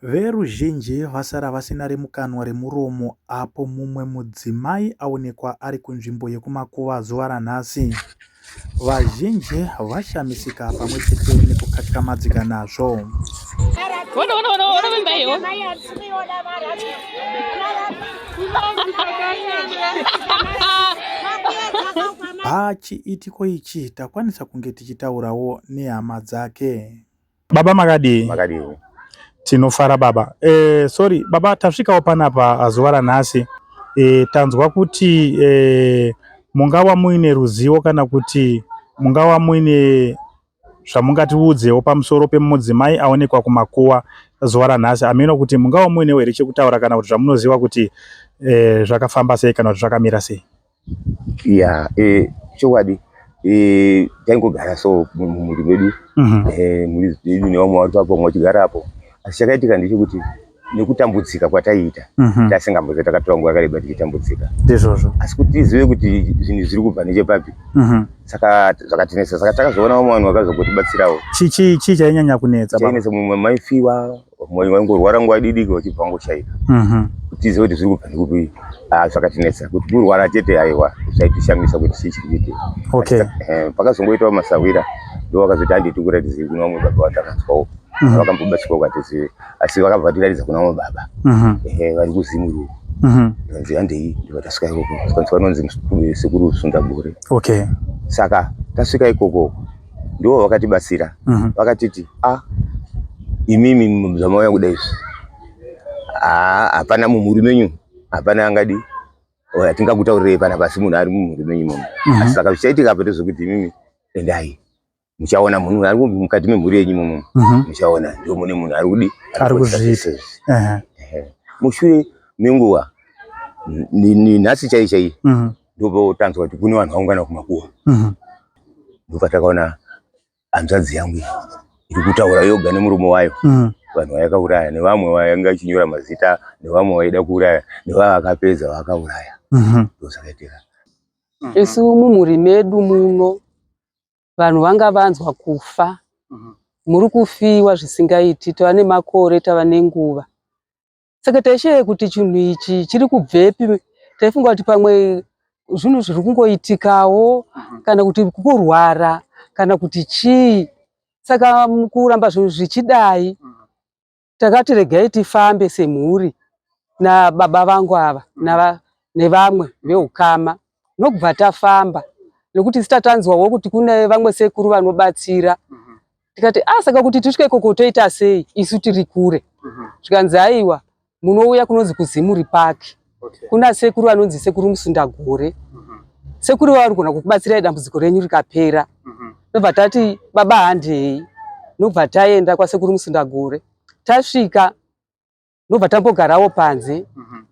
Veruzhinji vasara vasina remukanwa remuromo apo mumwe mudzimai aonekwa ari kunzvimbo yekumakuva zuva ranhasi. Vazhinji vashamisika pamwe chete nekukatyamadzika nazvo. Pachiitiko ichi takwanisa kunge tichitaurawo nehama dzake. Baba makadii? Makadii. Tinofara baba. Sorry baba, tasvikawo panapa zuva ranhasi. Tanzwa kuti mungava muine ruzivo kana kuti mungava muine zvamungatiudzewo pamusoro pemudzimai aonekwa kumakuva zuva ranhasi. Ameno kuti mungava muinewo here chekutaura kana kuti zvamunoziva kuti zvakafamba sei kana kuti zvakamira sei. Ya, chokwadi taingogara so mumuri medu muri medu nevamwe vari papo mwachigarapo. Asi chakaitika ndechekuti nekutambudzika kwataiita tasingambozi takatora nguva yakareba tichitambudzika. Ndizvozvo. Asi kuti tizive kuti zvinhu zviri kubva nechepapi. Saka zvakatinesa. Saka takazoona vamwe vanhu vakazogotibatsirawo. Chii chainyanya kunetsa baba? Chainetsa mumwe maifiwa, mumwe vaingorwara nguva diki vachibva ngoshaika. Kuti tizive kuti zviri kubva nekupi. Zvakatinetsa kuti kurwara chete aiwa zvaitishamisa kuti chii chiri kuitika. Okay. Pakazongoitawo masawira ndo vakazoti handiti kuratidzei kuna vamwe baba vatakazwawo. Vakambobatsirwa kuti atizive. Asi vakabva vatiratidza kuna vamwe baba. Vari kuZimuru. Ndinzi handei ndivatasvika ikoko. Tikazwa vanonzi sekuru Sundagore. Okay. Saka tasvika ikoko ndo vakatibatsira. Vakatiti imimi zvamauya kudai izvi. Hapana mumhuri menyu. Hapana angadi. Atingakutaurirei pana pasi munhu ari mumhuri menyu imomo. Asi saka zvichaitika apa ndezvekuti imimi endai. Muchaona munhu ari mukati memhuri yenyu imomo. Muchaona ndio mune munhu ari kudi. Ari kuzviita. Mushure menguva nhasi chai ndipo tanzwa kuti kune vanhu vaungana kumakuva. Ndipo takaona hanzvadzi yangu iri kutaura yoga nemuromo wayo. Vanhu vayakauraya nevamwe vayanga vachinyora mazita nevamwe vaida kuuraya nevakapedza vakauraya. Ndozvakaitika. Isu mumhuri medu muno vanhu vanga vanzwa kufa. Muri kufiwa zvisingaiti, tava nemakore, tava nenguva. Saka taishaye kuti chinhu ichi chiri kubvepi. Taifunga kuti pamwe zvinhu zviri kungoitikawo kana kuti kurwara kana kuti chii. Saka kuramba zvinhu zvichidai takati regai tifambe semhuri nababa vangu ava nevamwe veukama. Nokubva tafamba nekuti sitatanzwawo kuti kune vamwe sekuru vanobatsira. Tikati saka kuti tisvike ikoko toita sei isu tiri kure. Zvikanzi aiwa munouya kunonzi kuZimuri Park. Kuna sekuru anonzi sekuru Musundagore. Sekuru vari kugona kukubatsirai dambudziko renyu rikapera. Nobva tati baba handei. Nobva taenda kwasekuru Musundagore. Tasvika nobva tambogarawo panze.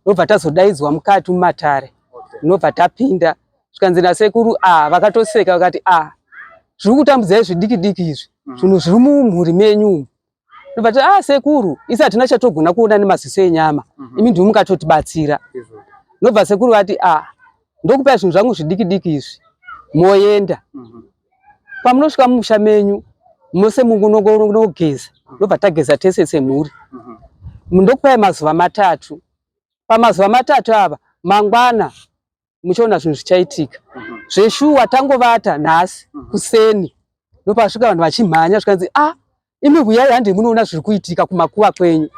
Nobva tazodaidzwa mukati mumatare. Nobva tapinda. Zvikanzi nasekuru vakatoseka vakati zviri kutambudzai zvidiki diki izvi. Zvinhu zviri mumhuri menyu. Nobva tati sekuru isi hatina chatogona kuona nemaziso enyama. Imi ndimi mungatotibatsira. Nobva sekuru vati ndokupai zvinhu zvangu zvidiki diki izvi. Moenda. Pamunosvika mumusha menyu mose munogeza. Nobva tageza tese semhuri. Ndokupai mazuva 3. Pamazuva 3 ava mangwana muchaona zvinhu zvichaitika. Zveshuwa tangovata nhasi kuseni. Ndopasvika vanhu vachimhanya zvikanzi imi huyai handei munoona zviri kuitika kumakuva kwenyu.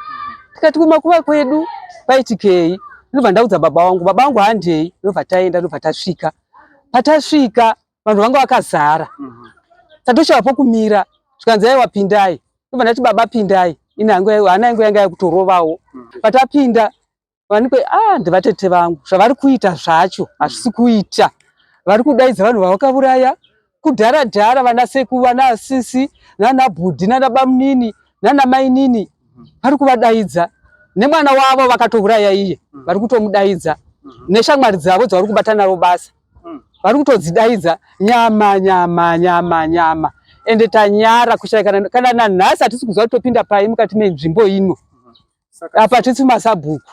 Tikati kumakuva kwedu kwaitikei? Ndobva ndaudza baba vangu handei. Ndobva taenda ndobva tasvika. Patasvika vanhu vanga vakazara. Tatoshava pokumira. Zvikanzi aiwa pindai. Ndobva ndati baba pindai. Hana yangu yanga yakutorovawo. Patapinda vanikwe ndivatete vangu zvavari kuita zvacho hazvisi kuita. Vari kudaidza vanhu vavakauraya kudhara vana sekuru vana asisi nana bhudhi nana bamunini nana mainini. Vari kuvadaidza nemwana wavo vakatouraya iye. Vari kutomudaidza neshamwari dzavo dzavari kubata naro basa. Vari kutodzidaidza nyama. Ende tanyara kushaika kana nanhasi hatisi kuziva kutopinda pai mukati menzvimbo ino. Apa tisi masabhuku.